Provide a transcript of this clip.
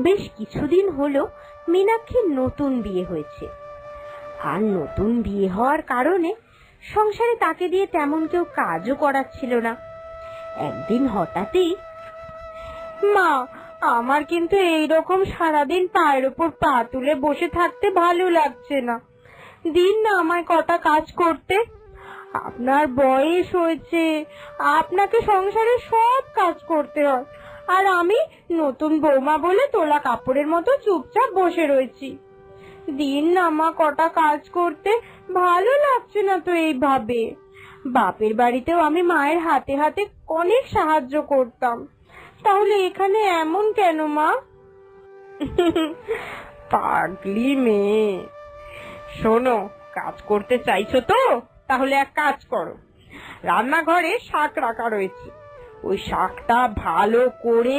বেশ কিছুদিন হলো মীনাক্ষীর নতুন বিয়ে হয়েছে, আর নতুন বিয়ে হওয়ার কারণে সংসারে তাকে দিয়ে তেমন কেউ কাজও করাচ্ছিল না। একদিন হঠাৎই, মা, আমার কিন্তু এইরকম সারাদিন পায়ের ওপর পা তুলে বসে থাকতে ভালো লাগছে না, দিন না আমায় কটা কাজ করতে। আপনার বয়স হয়েছে, আপনাকে সংসারে সব কাজ করতে হয়, আর আমি নতুন বৌমা বলে তোলা কাপড়ের মতো চুপচাপ বসে রয়েছি। দিন না মা কটা কাজ করতে, ভালো লাগছে না তো এইভাবে। বাপের বাড়িতেও আমি মায়ের হাতে হাতে অনেক সাহায্য করতাম, তাহলে এখানে এমন কেন মা? পাগলি মেয়ে, শোনো, কাজ করতে চাইছো তো তাহলে এক কাজ করো, রান্নাঘরে শাক রাখা রয়েছে, ওই শাকটা ভালো করে